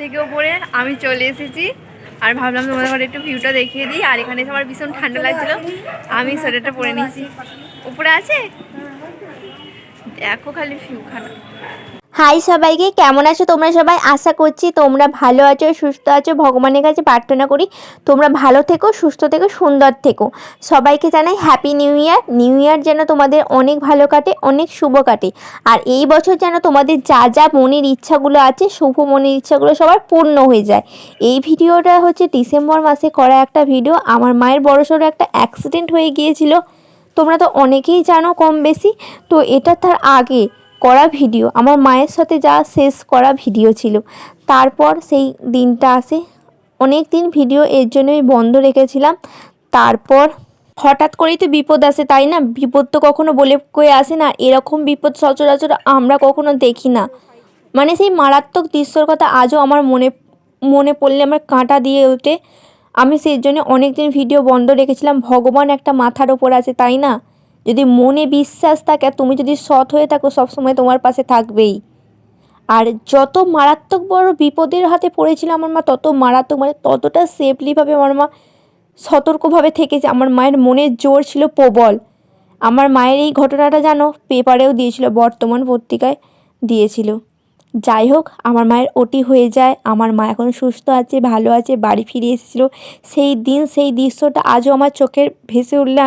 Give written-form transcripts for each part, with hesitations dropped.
থেকেও পরে আমি চলে এসেছি আর ভাবলাম তোমাদের ঘরে একটু ভিউটা দেখিয়ে দিই। আর এখানে এসে আমার ভীষণ ঠান্ডা লাগছিল, আমি সোয়েটারটা পরে নিয়েছি। উপরে আছে, দেখো খালি ভিউখানা। হাই সবাইকে, কেমন আছো তোমরা সবাই? আশা করছি তোমরা ভালো আছো, সুস্থ আছো। ভগবানের কাছে প্রার্থনা করি তোমরা ভালো থেকো, সুস্থ থেকো, সুন্দর থেকো। সবাইকে জানাই happy new year. New year যেন তোমাদের অনেক ভালো কাটে, অনেক শুভ কাটে। আর এই বছর যেন তোমাদের যা যা মনের ইচ্ছাগুলো আছে, শুভ মনের ইচ্ছাগুলো সবার পূর্ণ হয়ে যায়। এই ভিডিওটা হচ্ছে ডিসেম্বর মাসে করা একটা ভিডিও। আমার মায়ের বড়সড় একটা অ্যাক্সিডেন্ট হয়ে গিয়েছিল, তোমরা তো অনেকেই জানো কম বেশি। তো এটা তার আগে করা ভিডিও, আমার মায়ের সাথে যা শেষ করা ভিডিও ছিল। তারপর সেই দিনটা আসে, অনেক দিন ভিডিও এর জন্যই বন্ধ রেখেছিলাম। তারপর হঠাৎ করেই তো বিপদ আসে, তাই না? বিপদ তো কখনো বলে কয়ে আসে না, এরকম বিপদ সচরাচর আমরা কখনো দেখি না। মানে সেই মারাত্মক দৃশ্যর কথা আজও আমার মনে পড়লে আমার কাঁটা দিয়ে ওঠে। আমি সেই জন্য অনেক দিন ভিডিও বন্ধ রেখেছিলাম। ভগবান একটা মাথার ওপর আছে, তাই না? যদি মনে বিশ্বাস থাকে, তুমি যদি সৎ হয়ে থাকো, সবসময় তোমার পাশে থাকবেই। আর যত মারাত্মক বড় বিপদের হাতে পড়েছিল আমার মা, তত মারাত্মক, মানে ততটা সেফলিভাবে আমার মা সতর্কভাবে থেকেছে। আমার মায়ের মনের জোর ছিল প্রবল। আমার মায়ের এই ঘটনাটা জানো পেপারেও দিয়েছিল, বর্তমান পত্রিকায় দিয়েছিল। যাই হোক, আমার মায়ের ওটি হয়ে যায়, আমার মা এখন সুস্থ আছে, ভালো আছে, বাড়ি ফিরে এসেছিলো। সেই দিন, সেই দৃশ্যটা আজও আমার চোখের ভেসে উঠলে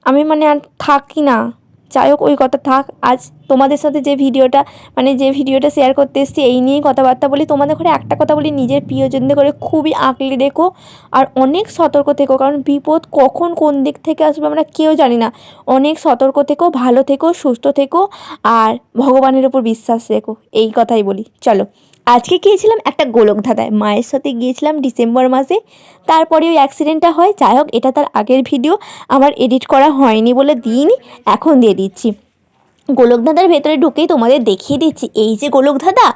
আমি মানে আর থাকি না। যাই হোক, ওই কথা থাক। আজ তোমাদের সাথে যে ভিডিওটা শেয়ার করতে এসেছি, এই নিয়েই কথাবার্তা বলি। তোমাদের ঘরে একটা কথা বলি, নিজের প্রিয়জনদের করে খুবই আঁকলে রেখো আর অনেক সতর্ক থেকো, কারণ বিপদ কখন কোন দিক থেকে আসবে আমরা কেউ জানি না। অনেক সতর্ক থেকো, ভালো থেকো, সুস্থ থেকো আর ভগবানের উপর বিশ্বাস রেখো, এই কথাই বলি। চলো, আজকে গিয়েছিলাম একটা গোলকধাঁধায়, মায়ের সাথে গিয়েছিলাম ডিসেম্বর মাসে। তারপরে ওই অ্যাক্সিডেন্টটা হয়। যাই হোক, এটা তার আগের ভিডিও, আমার এডিট করা হয়নি বলে দিইনি, এখন দিয়ে দিচ্ছি। গোলকধাঁধার ভেতরে ঢুকেই তোমাদের দেখিয়ে দিচ্ছি, এই যে গোলকধাঁধা,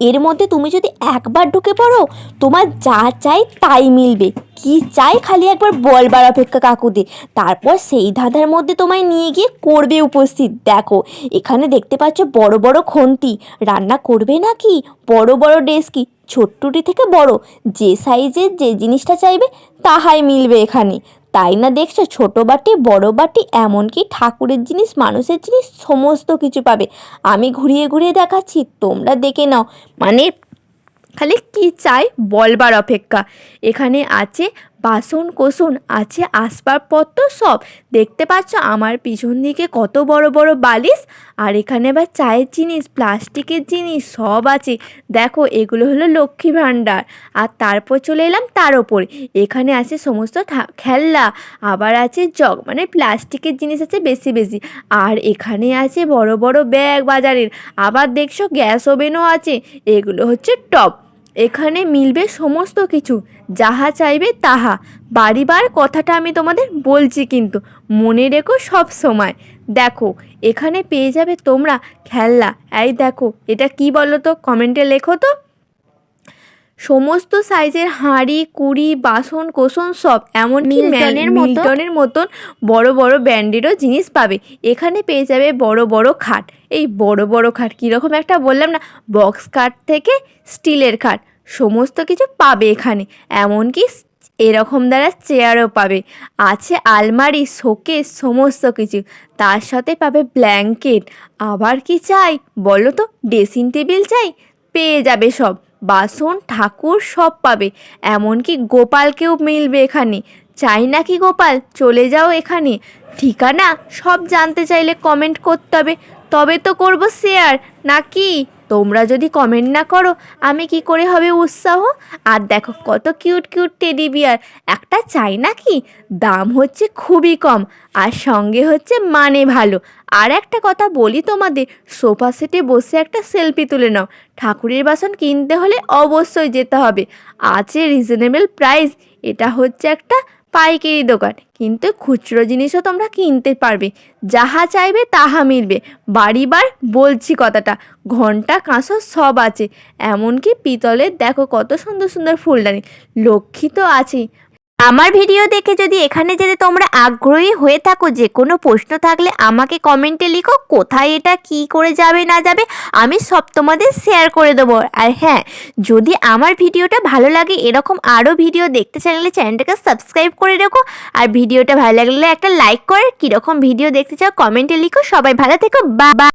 এর মধ্যে তুমি যদি একবার ঢুকে পড়ো, তোমার যা চাই তাই মিলবে। কি চাই খালি একবার বলবার অপেক্ষা কাকুদের। তারপর সেই ধাঁধার মধ্যে তোমায় নিয়ে গিয়ে করবে উপস্থিত। দেখো, এখানে দেখতে পাচ্ছ বড় বড় খুন্তি, রান্না করবে নাকি? বড় বড় ডেস্কি, ছোট্টটি থেকে বড়, যে সাইজের যে জিনিসটা চাইবে তাহাই মিলবে এখানে। তাই না দেখছো, ছোটো বাটি, বড় বাটি, এমনকি ঠাকুরের জিনিস, মানুষের জিনিস, সমস্ত কিছু পাবে। আমি ঘুরিয়ে ঘুরিয়ে দেখাচ্ছি, তোমরা দেখে নাও। মানে খালি কি চাই বলবার অপেক্ষা। এখানে আছে বাসন কোসন, আছে আসবাবপত্র সব। দেখতে পাচ্ছ আমার পিছন দিকে কত বড় বড় বালিশ। আর এখানে আবার চায়ের জিনিস, প্লাস্টিকের জিনিস সব আছে। দেখো, এগুলো হলো লক্ষ্মী ভাণ্ডার। আর তারপর চলে এলাম তার ওপরে, এখানে আছে সমস্ত খেলনা, আবার আছে জগ, মানে প্লাস্টিকের জিনিস আছে বেশি বেশি। আর এখানে আছে বড় বড় ব্যাগ বাজারের। আবার দেখছো গ্যাস ওভেনও আছে। এগুলো হচ্ছে টপ। এখানে মিলবে সমস্ত কিছু, যাহা চাইবে তাহা। বাড়িবার কথাটা আমি তোমাদের বলছি, কিন্তু মনে রেখো সব সময়। দেখো, এখানে পেয়ে যাবে তোমরা খেলনা। এই দেখো, এটা কি বলো তো, কমেন্টে লেখো তো। সমস্ত সাইজের হাঁড়ি কুড়ি, বাসন কোসন সব, এমনকি মিল্টনের মতন বড় বড় ব্র্যান্ডেরও জিনিস পাবে। এখানে পেয়ে যাবে বড় বড় খাট। এই বড় বড় খাট কীরকম একটা বললাম না, বক্স খাট থেকে স্টিলের খাট, সমস্ত কিছু পাবে এখানে। এমনকি এরকম দ্বারা চেয়ারও পাবে। আছে আলমারি, শোকেস, সমস্ত কিছু। তার সাথে পাবে ব্ল্যাঙ্কেট। আবার কি চাই বলো তো, ড্রেসিং টেবিল চাই, পেয়ে যাবে সব। বাসন ঠাকুর সব পাবে, এমনকি গোপালকেও মিলবে এখানে। চাই নাকি গোপাল, চলে যাও এখানে। ঠিকানা সব জানতে চাইলে কমেন্ট করতে হবে, তবে তো করবো শেয়ার, নাকি? তোমরা যদি কমেন্ট না করো, আমি কি করে হবে উৎসাহ? আর দেখো কত কিউট কিউট টেডি বিয়ার। একটা চাই নাকি? দাম হচ্ছে খুবই কম, আর সঙ্গে হচ্ছে মানে ভালো। আর একটা কথা বলি তোমাদের, সোফা সেটে বসে একটা সেলফি তুলে নাও। ঠাকুরের বাসন কিনতে হলে অবশ্যই যেতে হবে। আছে রিজনেবল প্রাইস। এটা হচ্ছে একটা পাইকারি দোকান, কিন্তু খুচরো জিনিসও তোমরা কিনতে পারবে। যাহা চাইবে তাহা মিলবে। বাড়িবার বলছি কথাটা, ঘণ্টা কাঁসর সব আছে। এমনকি পিতলের দেখো কত সুন্দর সুন্দর ফুলদানি। লক্ষ্মী তো আছেই। আমার ভিডিও দেখে যদি এখানে যেতে তোমরা আগ্রহী হয়ে থাকো, যে কোনো প্রশ্ন থাকলে আমাকে কমেন্টে লিখো, কোথায় এটা কি করে যাবে না যাবে আমি সব তোমাদের শেয়ার করে দেবো। আর হ্যাঁ, যদি আমার ভিডিওটা ভালো লাগে, এরকম আরও ভিডিও দেখতে চাইলে চ্যানেলটাকে সাবস্ক্রাইব করে রেখো। আর ভিডিওটা ভালো লাগলে একটা লাইক করে কীরকম ভিডিও দেখতে চাও কমেন্টে লিখো। সবাই ভালো থেকো, বা